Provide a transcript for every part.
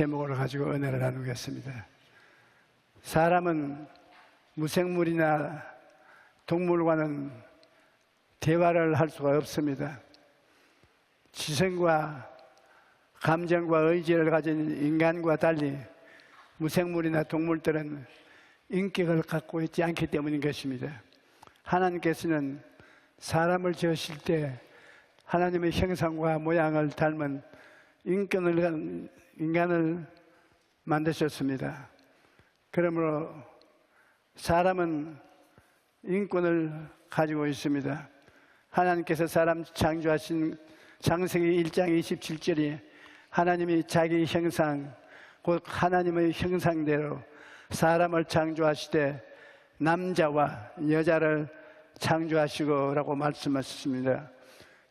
제목을 가지고 은혜를 나누겠습니다. 사람은 무생물이나 동물과는 대화를 할 수가 없습니다. 지성과 감정과 의지를 가진 인간과 달리 무생물이나 동물들은 인격을 갖고 있지 않기 때문인 것입니다. 하나님께서는 사람을 지으실 때 하나님의 형상과 모양을 닮은 인간을 만드셨습니다. 그러므로 사람은 인권을 가지고 있습니다. 하나님께서 사람 창조하신 창세기 1장 27절이 하나님이 자기 형상, 곧 하나님의 형상대로 사람을 창조하시되 남자와 여자를 창조하시고 라고 말씀하셨습니다.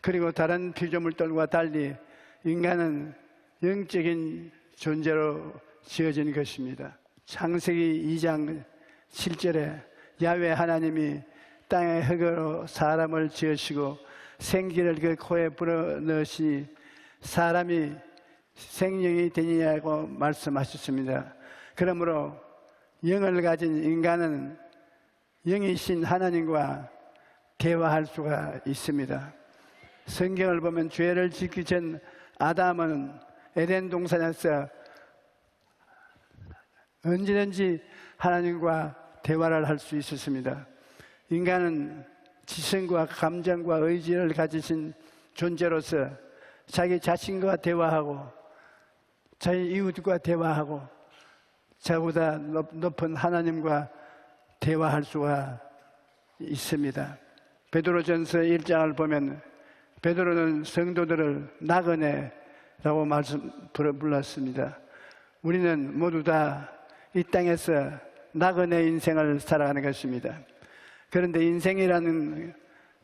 그리고 다른 피조물들과 달리 인간은 영적인 존재로 지어진 것입니다. 창세기 2장 7절에 야훼 하나님이 땅의 흙으로 사람을 지으시고 생기를 그 코에 불어넣으시니 사람이 생명이 되느냐고 말씀하셨습니다. 그러므로 영을 가진 인간은 영이신 하나님과 대화할 수가 있습니다. 성경을 보면 죄를 짓기 전 아담은 에덴 동산에서 언제든지 하나님과 대화를 할 수 있었습니다. 인간은 지성과 감정과 의지를 가지신 존재로서 자기 자신과 대화하고 자기 이웃과 대화하고 자보다 높은 하나님과 대화할 수가 있습니다. 베드로전서 1장을 보면 베드로는 성도들을 나그네라고 불렀습니다. 우리는 모두 다 이 땅에서 나그네 인생을 살아가는 것입니다. 그런데 인생이라는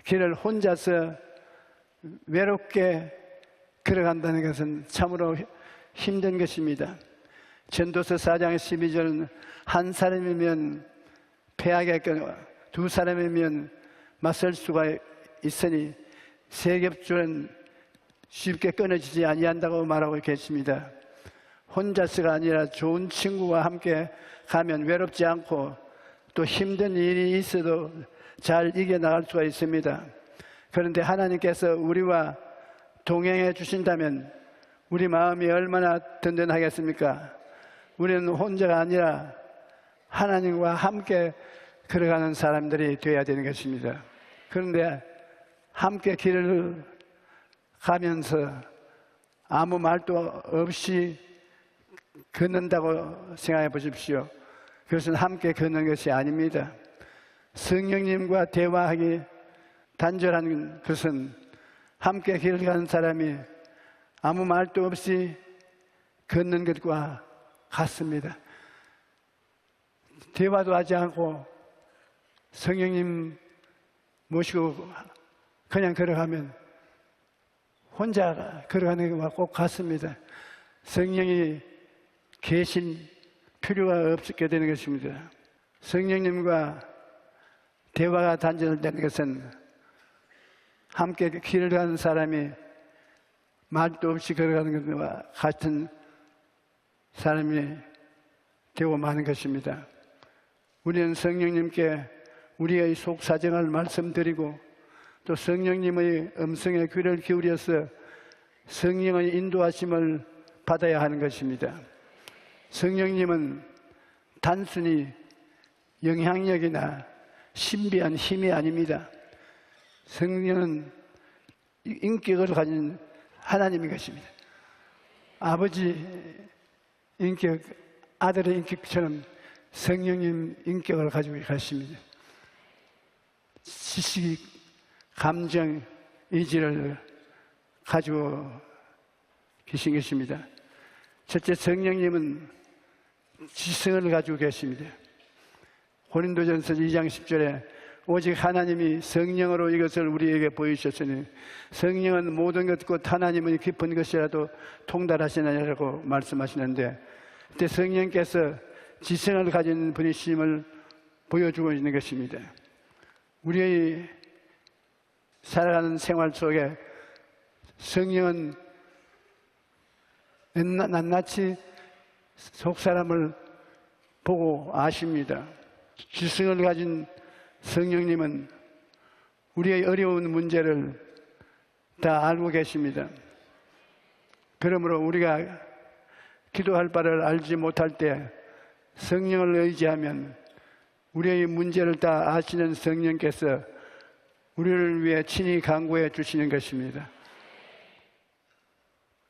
길을 혼자서 외롭게 걸어간다는 것은 참으로 힘든 것입니다. 전도서 4장 12절은 한 사람이면 패하겠거니 두 사람이면 맞설 수가 있으니 세 겹줄은 쉽게 끊어지지 아니한다고 말하고 계십니다. 혼자서가 아니라 좋은 친구와 함께 가면 외롭지 않고 또 힘든 일이 있어도 잘 이겨나갈 수가 있습니다. 그런데 하나님께서 우리와 동행해 주신다면 우리 마음이 얼마나 든든하겠습니까? 우리는 혼자가 아니라 하나님과 함께 걸어가는 사람들이 되어야 되는 것입니다. 그런데 함께 길을 가면서 아무 말도 없이 걷는다고 생각해 보십시오. 그것은 함께 걷는 것이 아닙니다. 성령님과 대화하기 단절한 것은 함께 길을 가는 사람이 아무 말도 없이 걷는 것과 같습니다. 대화도 하지 않고 성령님 모시고 그냥 걸어가면 혼자 걸어가는 것과 꼭 같습니다. 성령이 계신 필요가 없게 되는 것입니다. 성령님과 대화가 단절되는 것은 함께 길을 가는 사람이 말도 없이 걸어가는 것과 같은 사람이 되고 마는 것입니다. 우리는 성령님께 우리의 속사정을 말씀드리고 또 성령님의 음성에 귀를 기울여서 성령의 인도하심을 받아야 하는 것입니다. 성령님은 단순히 영향력이나 신비한 힘이 아닙니다. 성령은 인격을 가진 하나님인 것입니다. 아버지 인격, 아들의 인격처럼 성령님 인격을 가지고 계십니다. 지식, 감정, 의지를 가지고 계신 것입니다. 첫째, 성령님은 지성을 가지고 계십니다. 고린도전서 2장 10절에 오직 하나님이 성령으로 이것을 우리에게 보이셨으니 성령은 모든 것 곧 하나님의 깊은 것이라도 통달하시느냐고 말씀하시는데 그때 성령께서 지성을 가진 분이심을 보여주고 있는 것입니다. 우리의 살아가는 생활 속에 성령은 낱낱이 속사람을 보고 아십니다. 지성을 가진 성령님은 우리의 어려운 문제를 다 알고 계십니다. 그러므로 우리가 기도할 바를 알지 못할 때 성령을 의지하면 우리의 문제를 다 아시는 성령께서 우리를 위해 친히 간구해 주시는 것입니다.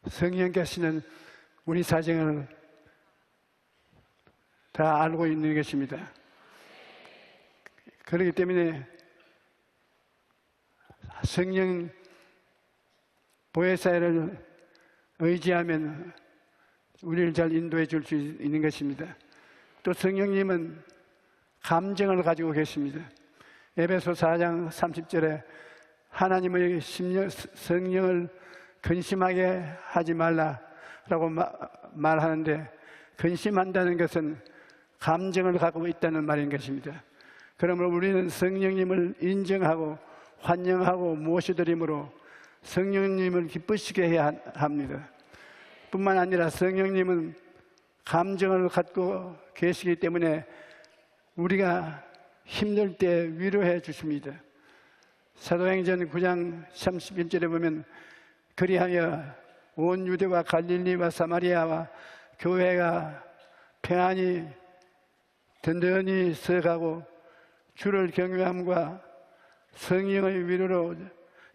성령께서는 우리 사정을 다 알고 있는 것입니다. 그렇기 때문에 성령 보혜사를 의지하면 우리를 잘 인도해 줄 수 있는 것입니다. 또 성령님은 감정을 가지고 계십니다. 에베소 4장 30절에 하나님의 성령을 근심하게 하지 말라라고 말하는데, 근심한다는 것은 감정을 갖고 있다는 말인 것입니다. 그러므로 우리는 성령님을 인정하고 환영하고 모셔드림으로 성령님을 기쁘시게 해야 합니다. 뿐만 아니라 성령님은 감정을 갖고 계시기 때문에 우리가 힘들 때 위로해 주십니다. 사도행전 9장 31절에 보면 그리하여 온 유대와 갈릴리와 사마리아와 교회가 평안히 든든히 서가고 주를 경외함과 성령의 위로로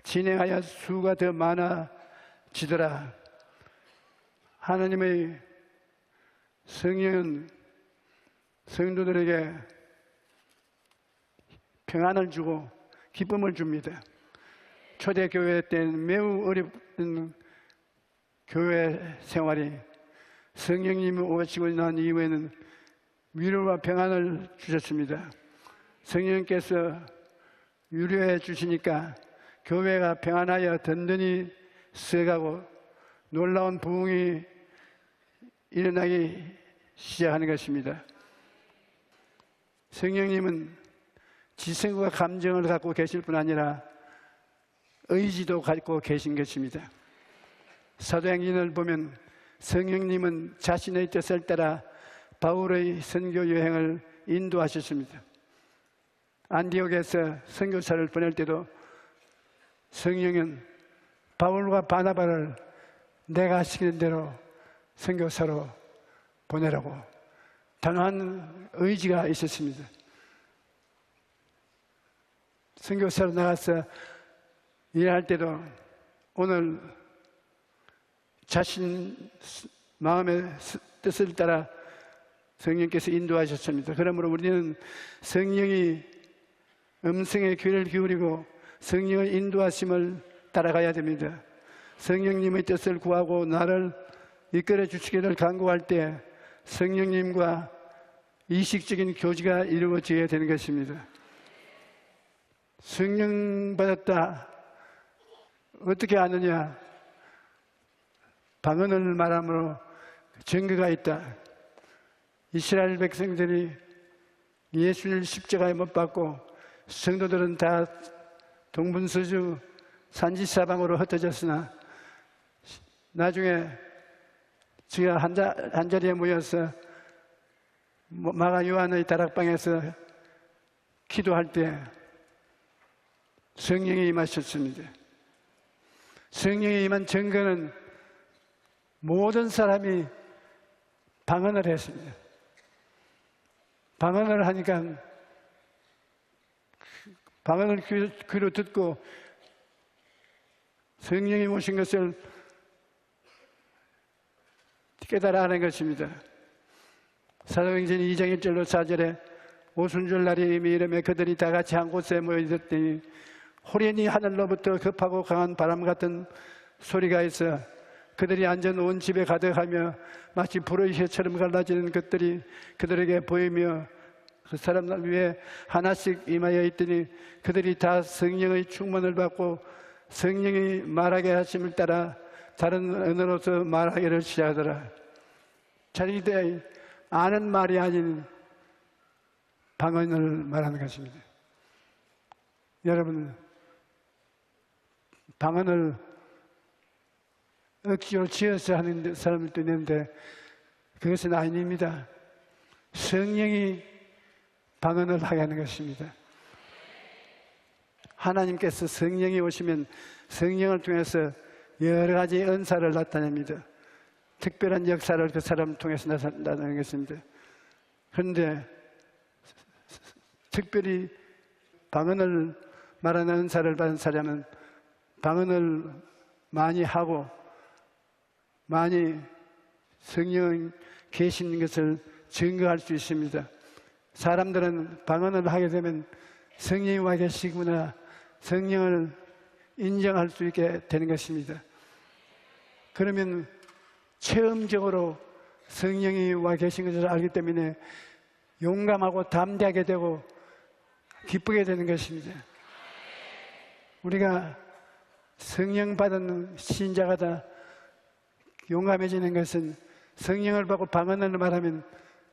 진행하여 수가 더 많아지더라. 하나님의 성령은 성도들에게 평안을 주고 기쁨을 줍니다. 초대교회 때는 매우 어렵던 교회 생활이 성령님이 오시고 난 이후에는 위로와 평안을 주셨습니다. 성령께서 위로해 주시니까 교회가 평안하여 든든히 서가고 놀라운 부흥이 일어나기 시작하는 것입니다. 성령님은 지성과 감정을 갖고 계실 뿐 아니라 의지도 갖고 계신 것입니다. 사도행전을 보면 성령님은 자신의 뜻을 따라 바울의 선교 여행을 인도하셨습니다. 안디옥에서 선교사를 보낼 때도 성령은 바울과 바나바를 내가 시키는 대로 선교사로 보내라고 단호한 의지가 있었습니다. 선교사로 나가서 일할 때도 오늘 자신 마음의 뜻을 따라 성령께서 인도하셨습니다. 그러므로 우리는 성령이 음성에 귀를 기울이고 성령의 인도하심을 따라가야 됩니다. 성령님의 뜻을 구하고 나를 이끌어 주시기를 간구할 때 성령님과 이식적인 교제가 이루어져야 되는 것입니다. 성령 받았다. 어떻게 아느냐? 방언을 말함으로 증거가 있다. 이스라엘 백성들이 예수를 십자가에 못 박고 성도들은 다 동분서주 산지사방으로 흩어졌으나 나중에 저희가 한 자리에 모여서 마가 요한의 다락방에서 기도할 때 성령이 임하셨습니다. 성령이 임한 증거는 모든 사람이 방언을 했습니다. 방언을 하니까 방언을 귀로 듣고 성령이 오신 것을 깨달아 하는 것입니다. 사도행전 2장 1절로 4절에 오순절 날이 이미 이르매 그들이 다 같이 한 곳에 모여 있었더니 호련히 하늘로부터 급하고 강한 바람 같은 소리가 있어 그들이 앉은 온 집에 가득하며 마치 불의 혀처럼 갈라지는 것들이 그들에게 보이며 그 사람들 위에 하나씩 임하여 있더니 그들이 다 성령의 충만을 받고 성령이 말하게 하심을 따라 다른 언어로서 말하기를 시작하더라. 자기들이 아는 말이 아닌 방언을 말하는 것입니다. 여러분, 방언을 억지로 지어서 하는 사람들도 있는데 그것은 아닙니다. 성령이 방언을 하게 하는 것입니다. 하나님께서 성령이 오시면 성령을 통해서 여러 가지 은사를 나타냅니다. 특별한 역사를 그 사람을 통해서 나타나는 것입니다. 그런데 특별히 방언을 말하는 은사를 받은 사람은 방언을 많이 하고 많이 성령 계신 것을 증거할 수 있습니다. 사람들은 방언을 하게 되면 성령이 와 계시구나, 성령을 인정할 수 있게 되는 것입니다. 그러면 체험적으로 성령이 와 계신 것을 알기 때문에 용감하고 담대하게 되고 기쁘게 되는 것입니다. 우리가 성령 받은 신자가 다 용감해지는 것은 성령을 받고 방언을 말하면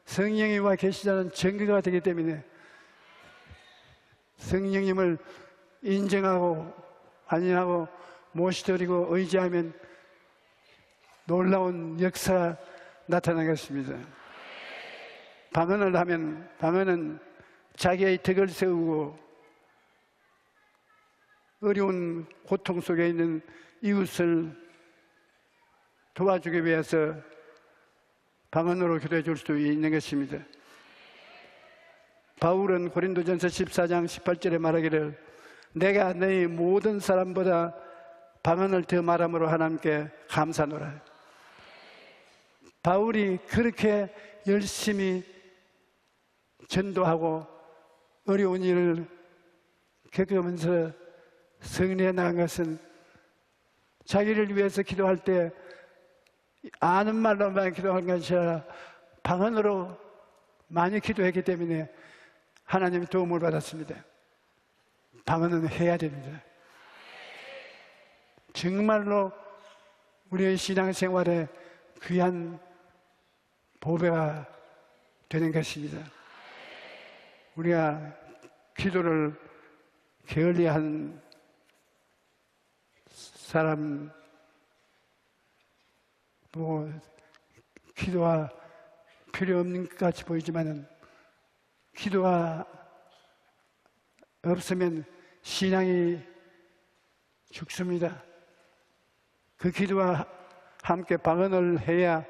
성령이 와 계시다는 증거가 되기 때문에 성령님을 인정하고 환영하고 모시드리고 의지하면 놀라운 역사가 나타나는 것입니다. 방언을 하면 방언은 자기의 덕을 세우고 어려운 고통 속에 있는 이웃을 도와주기 위해서 방언으로 기도해 줄 수 있는 것입니다. 바울은 고린도전서 14장 18절에 말하기를 내가 너희 모든 사람보다 방언을 더 말함으로 하나님께 감사노라. 바울이 그렇게 열심히 전도하고 어려운 일을 겪으면서 승리해 나간 것은 자기를 위해서 기도할 때 아는 말로만 기도한 것이 아니라 방언으로 많이 기도했기 때문에 하나님의 도움을 받았습니다. 방언은 해야 됩니다. 정말로 우리의 신앙생활에 귀한 보배가 되는 것입니다. 우리가 기도를 게을리한 사람, 기도가 필요 없는 것 같이 보이지만은 기도가 없으면 신앙이 죽습니다. 그 기도와 함께 방언을 해야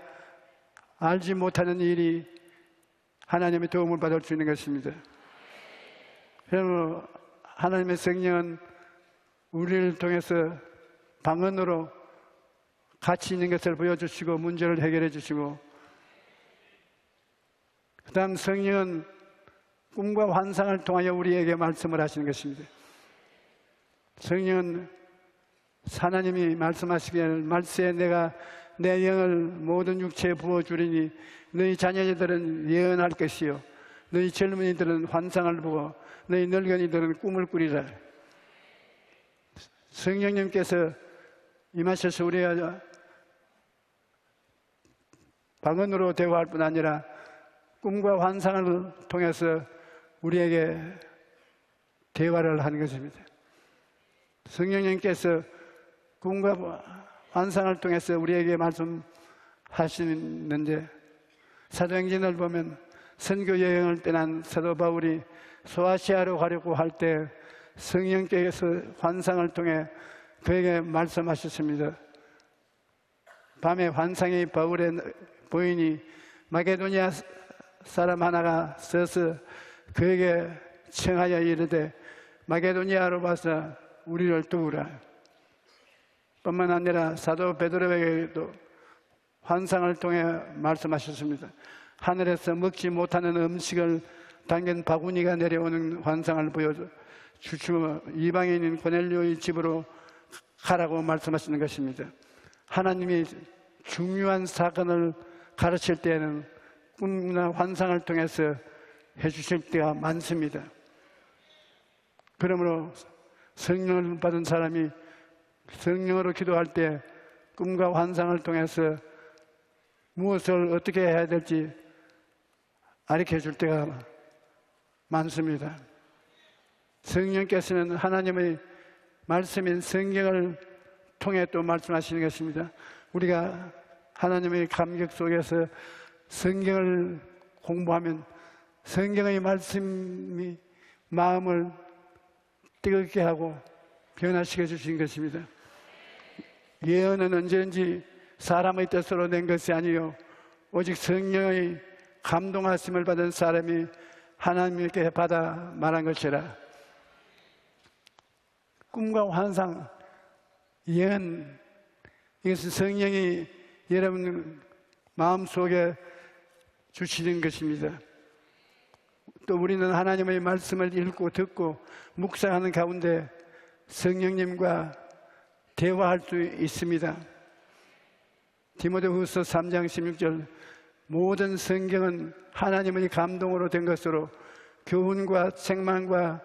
알지 못하는 일이 하나님의 도움을 받을 수 있는 것입니다. 그러므로 하나님의 성령은 우리를 통해서 방언으로 가치 있는 것을 보여주시고 문제를 해결해 주시고, 그 다음 성령은 꿈과 환상을 통하여 우리에게 말씀을 하시는 것입니다. 성령은 하나님이 말씀하시기를 말세에 내가 내 영을 모든 육체에 부어주리니 너희 자녀들은 예언할 것이요 너희 젊은이들은 환상을 보고 너희 늙은이들은 꿈을 꾸리라. 성령님께서 임하셔서 우리가 방언으로 대화할 뿐 아니라 꿈과 환상을 통해서 우리에게 대화를 하는 것입니다. 성령님께서 꿈과 환상을 통해서 우리에게 말씀하시는데, 사도행전을 보면 선교 여행을 떠난 사도 바울이 소아시아로 가려고 할 때 성령께서 환상을 통해 그에게 말씀하셨습니다. 밤에 환상이 바울에 보이니 마게도니아 사람 하나가 서서 그에게 청하여 이르되 마게도니아로 와서 우리를 도우라. 뿐만 아니라 사도 베드로에게도 환상을 통해 말씀하셨습니다. 하늘에서 먹지 못하는 음식을 담긴 바구니가 내려오는 환상을 보여주시고 이방인인 고넬료의 집으로 가라고 말씀하시는 것입니다. 하나님이 중요한 사건을 가르칠 때에는 꿈이나 환상을 통해서 해주실 때가 많습니다. 그러므로 성령을 받은 사람이 성령으로 기도할 때 꿈과 환상을 통해서 무엇을 어떻게 해야 될지 가르쳐 줄 때가 많습니다. 성령께서는 하나님의 말씀인 성경을 통해 또 말씀하시는 것입니다. 우리가 하나님의 감격 속에서 성경을 공부하면 성경의 말씀이 마음을 뜨겁게 하고 변화시켜 주신 것입니다. 예언은 언제든지 사람의 뜻으로 낸 것이 아니요 오직 성령의 감동하심을 받은 사람이 하나님께 받아 말한 것이라. 꿈과 환상, 예언, 이것은 성령이 여러분 마음속에 주시는 것입니다. 또 우리는 하나님의 말씀을 읽고 듣고 묵상하는 가운데 성령님과 대화할 수 있습니다. 디모데후서 3장 16절 모든 성경은 하나님의 감동으로 된 것으로 교훈과 책망과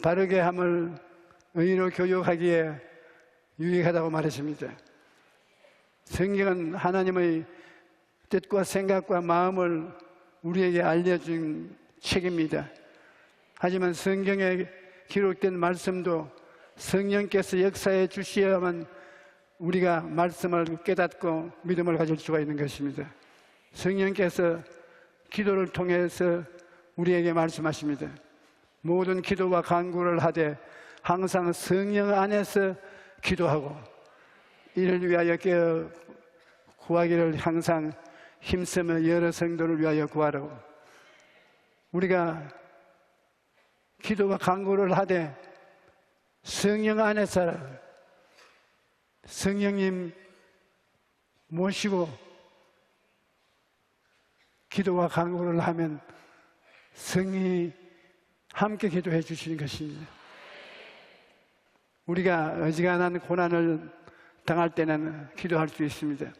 바르게 함을 의로 교육하기에 유익하다고 말했습니다. 성경은 하나님의 뜻과 생각과 마음을 우리에게 알려준 책입니다. 하지만 성경에 기록된 말씀도 성령께서 역사해 주셔야만 우리가 말씀을 깨닫고 믿음을 가질 수가 있는 것입니다. 성령께서 기도를 통해서 우리에게 말씀하십니다. 모든 기도와 간구를 하되 항상 성령 안에서 기도하고 이를 위하여 깨어 구하기를 항상 힘쓰며 여러 성도를 위하여 구하라고. 우리가 기도와 간구를 하되 성령 안에서 성령님 모시고 기도와 간구를 하면 성령이 함께 기도해 주시는 것입니다. 우리가 어지간한 고난을 당할 때는 기도할 수 있습니다.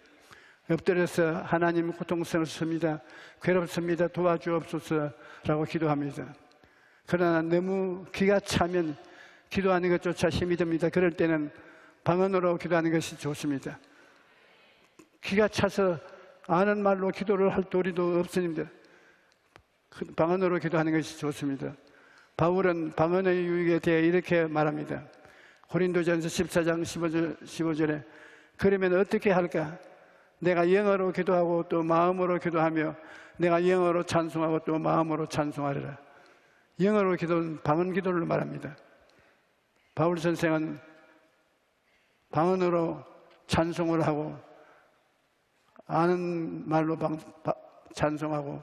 엎드려서 하나님 고통스럽습니다, 괴롭습니다, 도와주옵소서라고 기도합니다. 그러나 너무 기가 차면 기도하는 것조차 힘이 듭니다. 그럴 때는 방언으로 기도하는 것이 좋습니다. 기가 차서 아는 말로 기도를 할 도리도 없습니다. 방언으로 기도하는 것이 좋습니다. 바울은 방언의 유익에 대해 이렇게 말합니다. 고린도전서 14장 15절에 그러면 어떻게 할까? 내가 영어로 기도하고 또 마음으로 기도하며 내가 영어로 찬송하고 또 마음으로 찬송하리라. 영어로 기도는 방언 기도를 말합니다. 바울 선생은 방언으로 찬송을 하고 아는 말로 찬송하고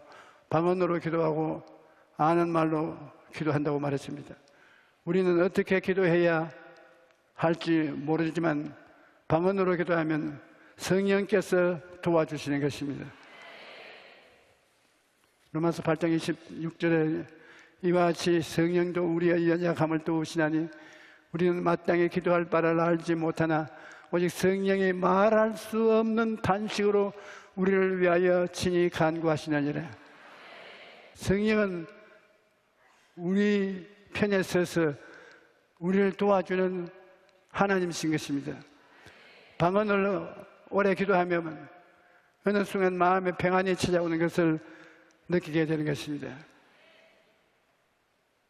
방언으로 기도하고 아는 말로 기도한다고 말했습니다. 우리는 어떻게 기도해야 할지 모르지만 방언으로 기도하면 성령께서 도와주시는 것입니다. 로마서 8장 26절에 이와 같이 성령도 우리의 연약함을 도우시나니 우리는 마땅히 기도할 바를 알지 못하나 오직 성령이 말할 수 없는 단식으로 우리를 위하여 친히 간구하시느니라. 성령은 우리 편에 서서 우리를 도와주는 하나님이신 것입니다. 방언을 오래 기도하면 어느 순간 마음에 평안이 찾아오는 것을 느끼게 되는 것입니다.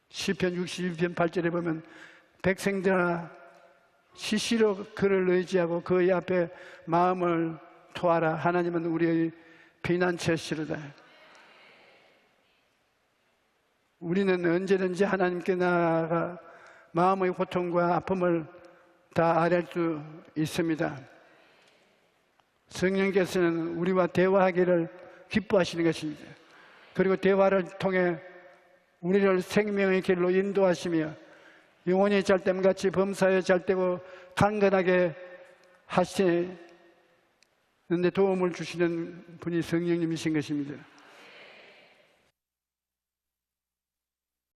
시편 62편 8절에 보면 백성들아 시시로 그를 의지하고 그의 앞에 마음을 토하라. 하나님은 우리의 피난처시로다. 우리는 언제든지 하나님께 나아가 마음의 고통과 아픔을 다 아뢰할 수 있습니다. 성령께서는 우리와 대화하기를 기뻐하시는 것입니다. 그리고 대화를 통해 우리를 생명의 길로 인도하시며 영혼이 잘됨같이 범사에 잘되고 강건하게 하시는데 도움을 주시는 분이 성령님이신 것입니다.